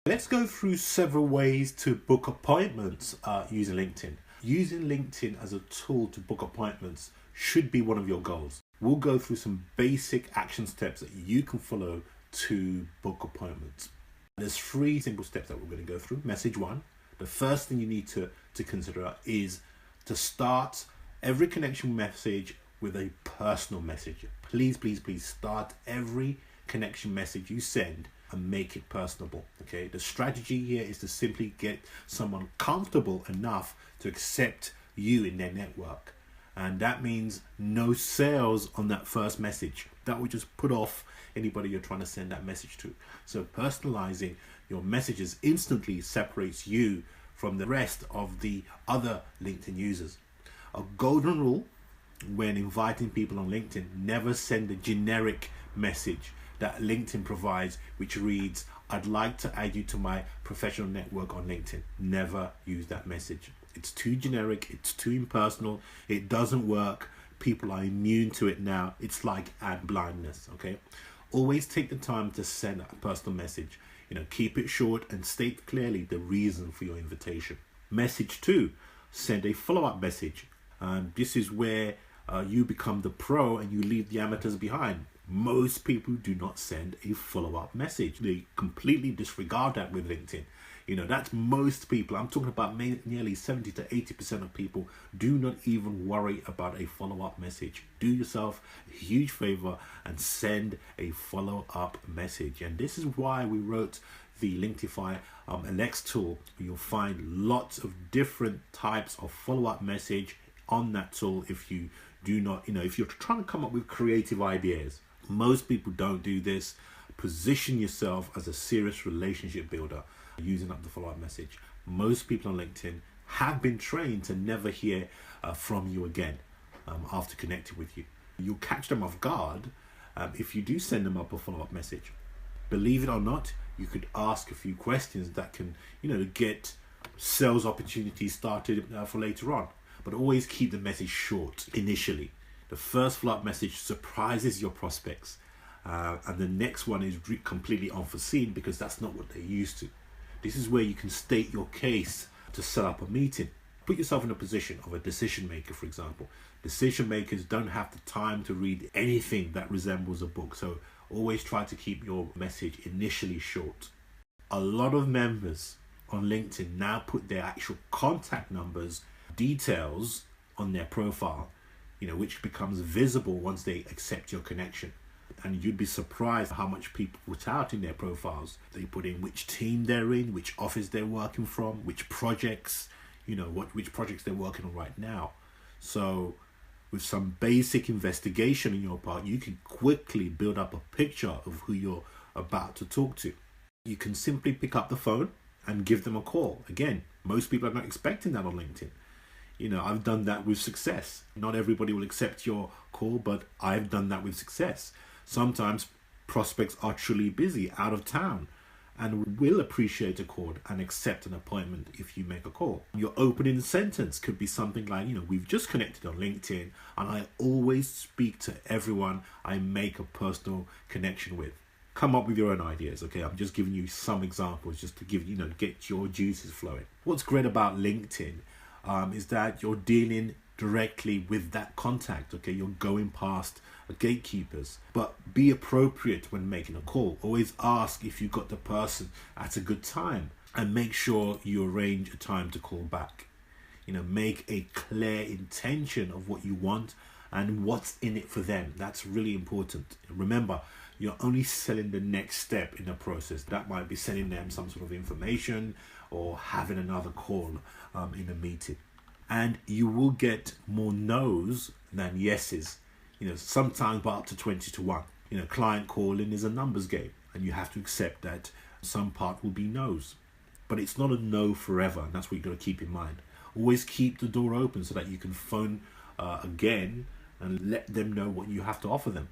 Let's go through several ways to book appointments using LinkedIn. Using LinkedIn as a tool to book appointments should be one of your goals. We'll go through some basic action steps that you can follow to book appointments. There's 3 simple steps that we're going to go through. Message 1, the first thing you need to consider is to start every connection message with a personal message. Please start every connection message you send and make it personable. Okay, the strategy here is to simply get someone comfortable enough to accept you in their network, and that means no sales on that first message. That will just put off anybody you're trying to send that message to. So personalizing your messages instantly separates you from the rest of the other LinkedIn users. A golden rule when inviting people on LinkedIn: never send a generic message that LinkedIn provides which reads, "I'd like to add you to my professional network on LinkedIn." Never use that message. It's too generic, it's too impersonal, it doesn't work. People are immune to it now. It's like ad blindness. Okay, always take the time to send a personal message. Keep it short and state clearly the reason for your invitation. Message 2, send a follow-up message. This is where you become the pro and you leave the amateurs behind. Most people do not send a follow-up message. They completely disregard that with LinkedIn. That's most people. I'm talking about nearly 70 to 80% of people do not even worry about a follow-up message. Do yourself a huge favor and send a follow-up message. And this is why we wrote the Linkedtify LX tool. You'll find lots of different types of follow-up message on that tool if you do not, if you're trying to come up with creative ideas. Most people don't do this. Position yourself as a serious relationship builder using up the follow-up message. Most people on LinkedIn have been trained to never hear from you again after connecting with you. You'll catch them off guard if you do send them up a follow-up message. Believe it or not, you could ask a few questions that can, get sales opportunities started for later on. But always keep the message short initially. The first follow-up message surprises your prospects, and the next one is completely unforeseen because that's not what they're used to. This is where you can state your case to set up a meeting. Put yourself in a position of a decision maker, for example. Decision makers don't have the time to read anything that resembles a book, so always try to keep your message initially short. A lot of members on LinkedIn now put their actual contact numbers, details on their profile, which becomes visible once they accept your connection. And you'd be surprised how much people put out in their profiles. They put in which team they're in, which office they're working from, which projects, which projects they're working on right now. So with some basic investigation on your part, you can quickly build up a picture of who you're about to talk to. You can simply pick up the phone and give them a call. Again, most people are not expecting that on LinkedIn. I've done that with success. Not everybody will accept your call, but I've done that with success. Sometimes prospects are truly busy, out of town, and will appreciate a call and accept an appointment if you make a call. Your opening sentence could be something like, we've just connected on LinkedIn and I always speak to everyone I make a personal connection with. Come up with your own ideas, okay? I'm just giving you some examples just to get your juices flowing. What's great about LinkedIn is that you're dealing directly with that contact, okay? You're going past gatekeepers, but be appropriate when making a call. Always ask if you got the person at a good time and make sure you arrange a time to call back. Make a clear intention of what you want and what's in it for them. That's really important. Remember, you're only selling the next step in the process. That might be sending them some sort of information or having another call in a meeting. And you will get more no's than yeses. Sometimes by up to 20 to 1. Client calling is a numbers game, and you have to accept that some part will be no's. But it's not a no forever, and that's what you've got to keep in mind. Always keep the door open so that you can phone again and let them know what you have to offer them.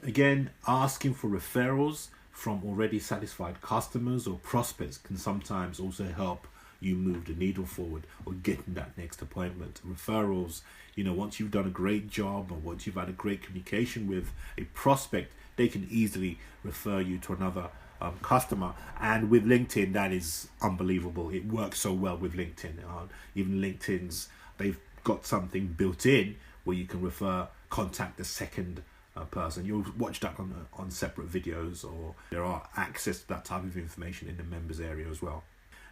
Again, asking for referrals from already satisfied customers or prospects can sometimes also help you move the needle forward or getting that next appointment. Referrals, once you've done a great job or once you've had a great communication with a prospect, they can easily refer you to another customer. And with LinkedIn, that is unbelievable. It works so well with LinkedIn. Even they've got something built in where you can contact the second person. You'll watch that on separate videos, or there are access to that type of information in the members area as well.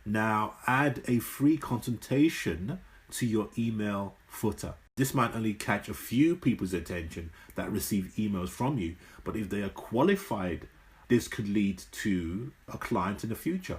Now, add a free consultation to your email footer. This might only catch a few people's attention that receive emails from you, but if they are qualified, this could lead to a client in the future.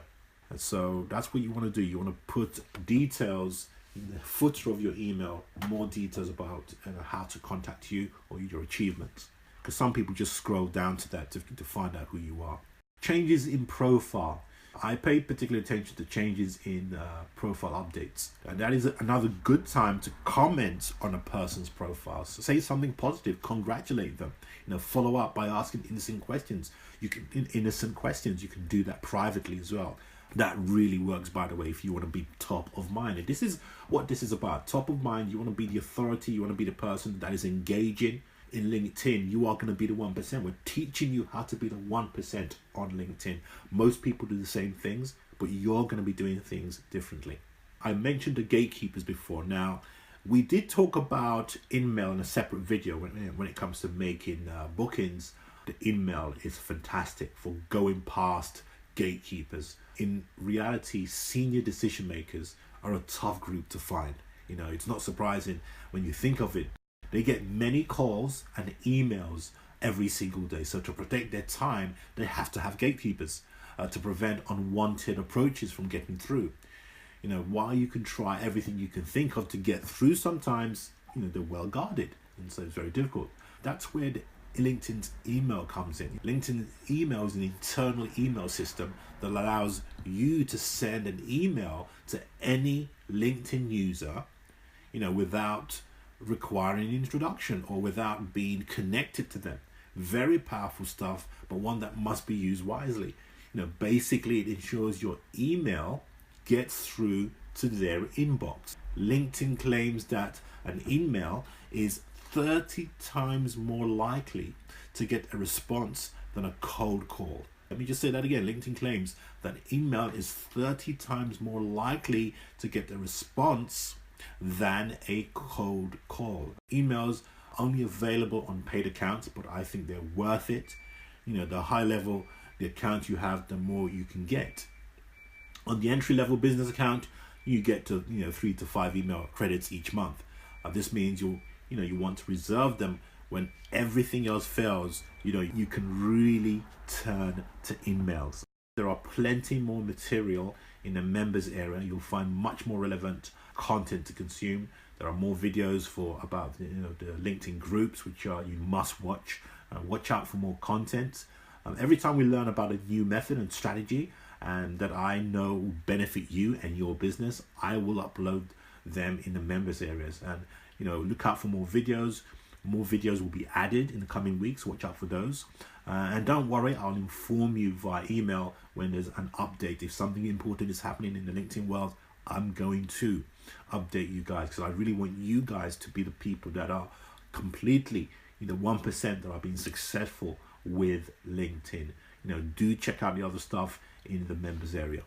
And so that's what you want to do. You want to put details in the footer of your email, more details about how to contact you or your achievements. Because some people just scroll down to that to find out who you are. Changes in profile. I pay particular attention to changes in profile updates, and that is another good time to comment on a person's profile. So say something positive, congratulate them. Follow up by asking innocent questions. You can do that privately as well. That really works, by the way, if you want to be top of mind. And this is what this is about. Top of mind. You want to be the authority. You want to be the person that is engaging. In LinkedIn, you are going to be the 1%. We're teaching you how to be the 1% on LinkedIn. Most people do the same things, but you're going to be doing things differently. I mentioned the gatekeepers before. Now, we did talk about InMail in a separate video when it comes to making bookings. The InMail is fantastic for going past gatekeepers. In reality, senior decision makers are a tough group to find. It's not surprising when you think of it. They get many calls and emails every single day. So to protect their time, they have to have gatekeepers to prevent unwanted approaches from getting through. While you can try everything you can think of to get through, sometimes, they're well guarded. And so it's very difficult. That's where LinkedIn's email comes in. LinkedIn email is an internal email system that allows you to send an email to any LinkedIn user, without requiring an introduction or without being connected to them. Very powerful stuff, but one that must be used wisely. Basically it ensures your email gets through to their inbox. LinkedIn claims that an email is 30 times more likely to get a response than a cold call. Let me just say that again. LinkedIn claims that email is 30 times more likely to get a response than a cold call. Emails only available on paid accounts, but I think they're worth it. The high level the account you have, the more you can get. On the entry level business account, you get to 3 to 5 email credits each month. This means you want to reserve them when everything else fails. You can really turn to emails. There are plenty more material in the members area. You'll find much more relevant content to consume. There are more videos about the LinkedIn groups, which you must watch. Watch out for more content. Every time we learn about a new method and strategy and that I know will benefit you and your business, I will upload them in the members areas. And look out for more videos. More videos will be added in the coming weeks. Watch out for those. And don't worry, I'll inform you via email when there's an update. If something important is happening in the LinkedIn world, I'm going to update you guys, because I really want you guys to be the people that are completely the 1% that are being successful with LinkedIn. Do check out the other stuff in the members area.